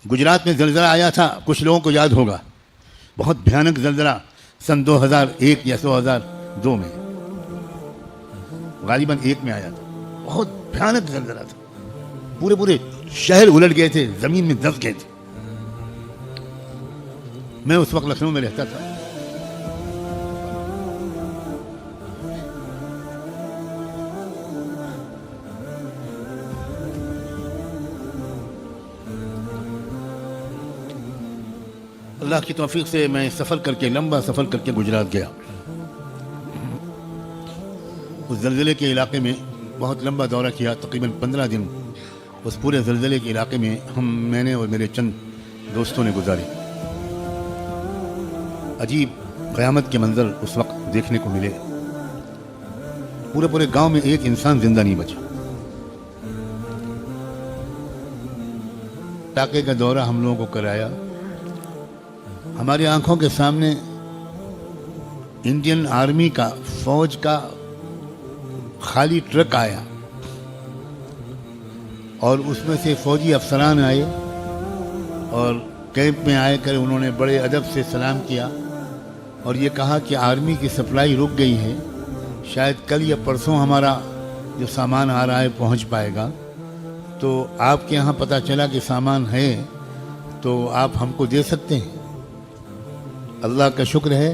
गुजरात में ज़लज़ला आया था, कुछ लोगों को याद होगा, बहुत भयानक ज़लज़ला सन 2001 या 2002 में, गालिबन 1 में आया था। बहुत भयानक ज़लज़ला था, पूरे पूरे शहर उलट गए थे, ज़मीन में दब गए थे। मैं उस वक्त लखनऊ में रहता था। अल्लाह की तौफीक से मैं सफ़र करके, लंबा सफ़र करके गुजरात गया। उस ज़लज़ले के इलाके में बहुत लंबा दौरा किया, तकरीबन 15 दिन उस पूरे ज़लज़ले के इलाके में मैंने और मेरे चंद दोस्तों ने गुजारी। अजीब क़यामत के मंज़र उस वक्त देखने को मिले। पूरे पूरे गांव में एक इंसान जिंदा नहीं बचा। इलाके का दौरा हम लोगों को कराया। हमारी आंखों के सामने इंडियन आर्मी का, फौज का खाली ट्रक आया और उसमें से फौजी अफसरान आए और कैंप में आए कर उन्होंने बड़े अदब से सलाम किया और ये कहा कि आर्मी की सप्लाई रुक गई है, शायद कल या परसों हमारा जो सामान आ रहा है पहुंच पाएगा, तो आपके यहाँ पता चला कि सामान है तो आप हमको दे सकते हैं। अल्लाह का शुक्र है,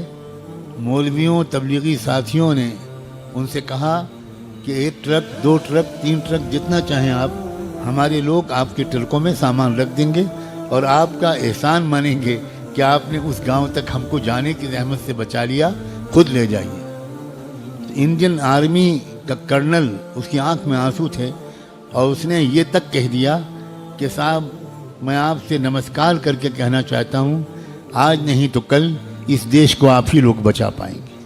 मौलवियों, तबलीगी साथियों ने उनसे कहा कि 1 ट्रक, 2 ट्रक, 3 ट्रक, जितना चाहें आप, हमारे लोग आपके ट्रकों में सामान रख देंगे और आपका एहसान मानेंगे कि आपने उस गांव तक हमको जाने की ज़हमत से बचा लिया, खुद ले जाइए। इंडियन आर्मी का कर्नल, उसकी आंख में आंसू थे और उसने ये तक कह दिया कि साहब, मैं आपसे नमस्कार करके कहना चाहता हूँ, आज नहीं तो कल इस देश को आप ही लोग बचा पाएंगे।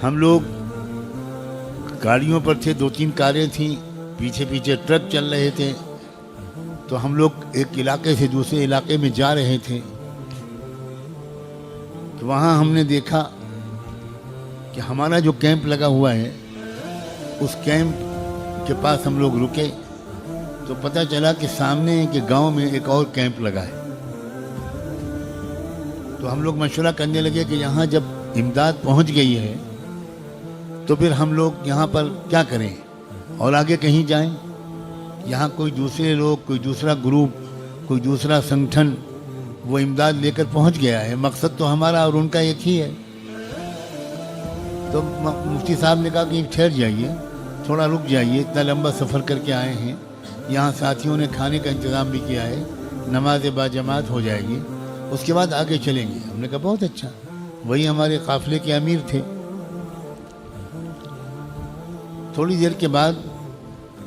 हम लोग गाड़ियों पर थे, 2-3 कारें थीं, पीछे पीछे ट्रक चल रहे थे। तो हम लोग एक इलाके से दूसरे इलाके में जा रहे थे। तो वहाँ हमने देखा कि हमारा जो कैंप लगा हुआ है, उस कैंप के पास हम लोग रुके तो पता चला कि सामने के गांव में एक और कैंप लगा है। तो हम लोग मशवरा करने लगे कि यहाँ जब इमदाद पहुँच गई है तो फिर हम लोग यहाँ पर क्या करें और आगे कहीं जाएं। यहाँ कोई दूसरे लोग, कोई दूसरा ग्रुप, कोई दूसरा संगठन वो इमदाद लेकर पहुँच गया है, मकसद तो हमारा और उनका एक ही है। तो मुफ्ती साहब ने कहा कि ठहर जाइए, थोड़ा रुक जाइए, इतना लंबा सफ़र करके आए हैं, यहाँ साथियों ने खाने का इंतज़ाम भी किया है, नमाज बाजमात हो जाएगी, उसके बाद आगे चलेंगे। हमने कहा बहुत अच्छा। वही हमारे काफ़िले के अमीर थे। थोड़ी देर के बाद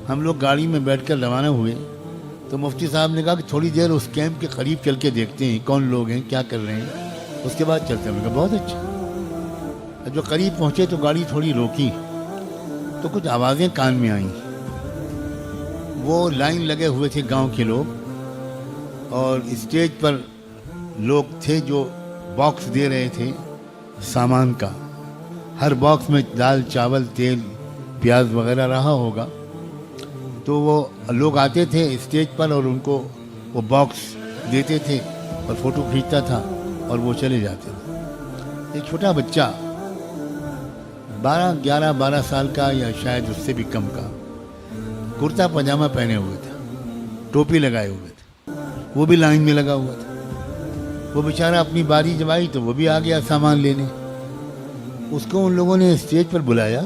हम लोग गाड़ी में बैठकर रवाना हुए तो मुफ्ती साहब ने कहा कि थोड़ी देर उस कैंप के करीब चल के देखते हैं कौन लोग हैं, क्या कर रहे हैं, उसके बाद चलते हैं। हमने कहा बहुत अच्छा। जो करीब पहुँचे तो गाड़ी थोड़ी रोकी तो कुछ आवाज़ें कान में आईं। वो लाइन लगे हुए थे गांव के लोग और स्टेज पर लोग थे जो बॉक्स दे रहे थे सामान का। हर बॉक्स में दाल, चावल, तेल, प्याज वगैरह रहा होगा। तो वो लोग आते थे स्टेज पर और उनको वो बॉक्स देते थे और फ़ोटो खींचता था और वो चले जाते थे। एक छोटा बच्चा 11-12 साल का या शायद उससे भी कम का, कुर्ता पजामा पहने हुए था, टोपी लगाए हुए थे, वो भी लाइन में लगा हुआ था। वो बेचारा अपनी बारी जब आई तो वो भी आ गया सामान लेने। उसको उन लोगों ने स्टेज पर बुलाया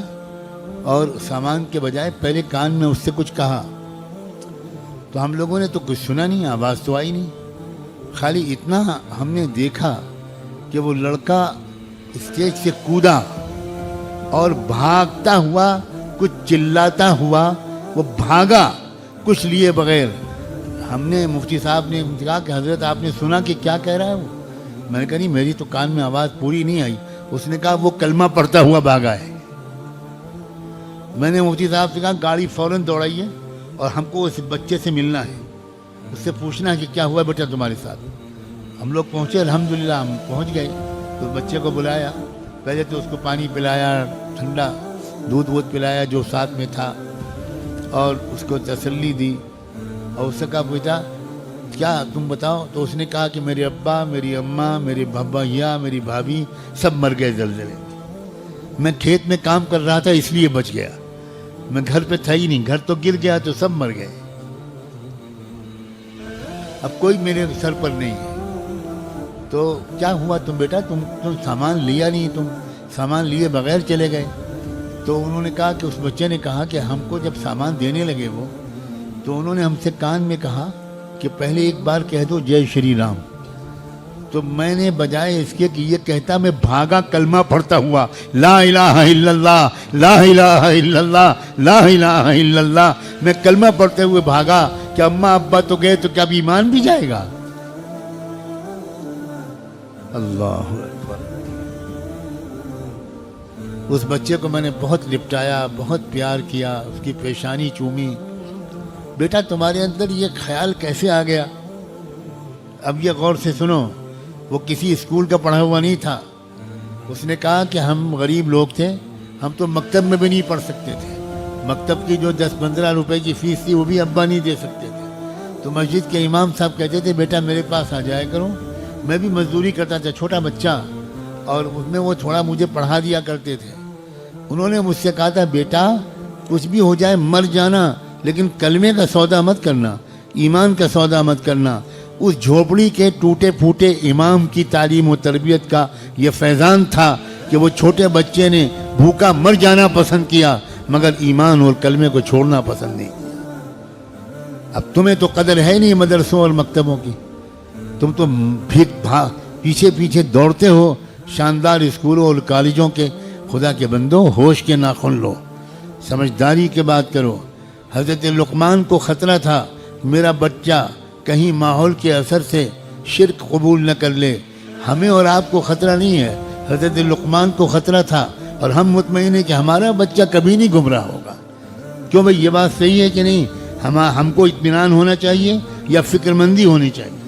और सामान के बजाय पहले कान में उससे कुछ कहा। तो हम लोगों ने तो कुछ सुना नहीं, आवाज़ तो आई नहीं। खाली इतना हमने देखा कि वो लड़का स्टेज से कूदा और भागता हुआ, कुछ चिल्लाता हुआ वो भागा, कुछ लिए बगैर। हमने मुफ्ती साहब ने कहा कि हज़रत आपने सुना कि क्या कह रहा है वो? मैंने कहा नहीं, मेरी तो कान में आवाज़ पूरी नहीं आई। उसने कहा वो कलमा पढ़ता हुआ भागा है। मैंने मुफ्ती साहब से कहा गाड़ी फ़ौरन दौड़ाइए और हमको उस बच्चे से मिलना है, उससे पूछना है कि क्या हुआ बेटा तुम्हारे साथ। हम लोग पहुँचे, अल्हम्दुलिल्लाह हम पहुँच गए। तो बच्चे को बुलाया, پہلے تو اس کو پانی پلایا، ٹھنڈا دودھ وودھ پلایا جو ساتھ میں تھا، اور اس کو تسلی دی، اور اس سے کہا بیٹا کیا تم بتاؤ؟ تو اس نے کہا کہ میرے ابا، میری اماں، میرے بھیا، میری بھابھی سب مر گئے زلزلے میں۔ میں کھیت میں کام کر رہا تھا اس لیے بچ گیا، میں گھر پہ تھا ہی نہیں، گھر تو گر گیا تو سب مر گئے، اب کوئی میرے سر پر نہیں ہے۔ تو کیا ہوا تم بیٹا، تم سامان لیا نہیں، تم سامان لیے بغیر چلے گئے؟ تو انہوں نے کہا کہ اس بچے نے کہا کہ ہم کو جب سامان دینے لگے وہ، تو انہوں نے ہم سے کان میں کہا کہ پہلے ایک بار کہہ دو جے شری رام۔ تو میں نے بجائے اس کے کہ یہ کہتا میں بھاگا کلمہ پڑھتا ہوا، لا الہ الا اللہ، لا الہ الا اللہ، لا الہ الا اللہ، میں کلمہ پڑھتے ہوئے بھاگا کہ اماں ابا تو گئے تو کیا اب ایمان بھی جائے گا؟ اللہ اکبر۔ اس بچے کو میں نے بہت لپٹایا، بہت پیار کیا، اس کی پیشانی چومی، بیٹا تمہارے اندر یہ خیال کیسے آ گیا؟ اب یہ غور سے سنو، وہ کسی اسکول کا پڑھا ہوا نہیں تھا، اس نے کہا کہ ہم غریب لوگ تھے، ہم تو مکتب میں بھی نہیں پڑھ سکتے تھے، مکتب کی جو 10-15 روپے کی فیس تھی وہ بھی ابا نہیں دے سکتے تھے، تو مسجد کے امام صاحب کہتے تھے بیٹا میرے پاس آ جایا کرو، میں بھی مزدوری کرتا تھا، چھوٹا بچہ، اور اس میں وہ تھوڑا مجھے پڑھا دیا کرتے تھے۔ انہوں نے مجھ سے کہا تھا بیٹا کچھ بھی ہو جائے مر جانا، لیکن کلمے کا سودا مت کرنا، ایمان کا سودا مت کرنا۔ اس جھوپڑی کے ٹوٹے پھوٹے امام کی تعلیم و تربیت کا یہ فیضان تھا کہ وہ چھوٹے بچے نے بھوکا مر جانا پسند کیا، مگر ایمان اور کلمے کو چھوڑنا پسند نہیں کیا۔ اب تمہیں تو قدر ہے نہیں مدرسوں اور مکتبوں کی، تم تو پیچھے پیچھے دوڑتے ہو شاندار اسکولوں اور کالجوں کے۔ خدا کے بندو ہوش کے ناخن لو، سمجھداری کے بات کرو۔ حضرت لقمان کو خطرہ تھا میرا بچہ کہیں ماحول کے اثر سے شرک قبول نہ کر لے، ہمیں اور آپ کو خطرہ نہیں ہے، حضرت لقمان کو خطرہ تھا، اور ہم مطمئن ہیں کہ ہمارا بچہ کبھی نہیں گمراہ ہوگا۔ کیوں بھائی یہ بات صحیح ہے کہ نہیں؟ ہم کو اطمینان ہونا چاہیے یا فکر مندی ہونی چاہیے؟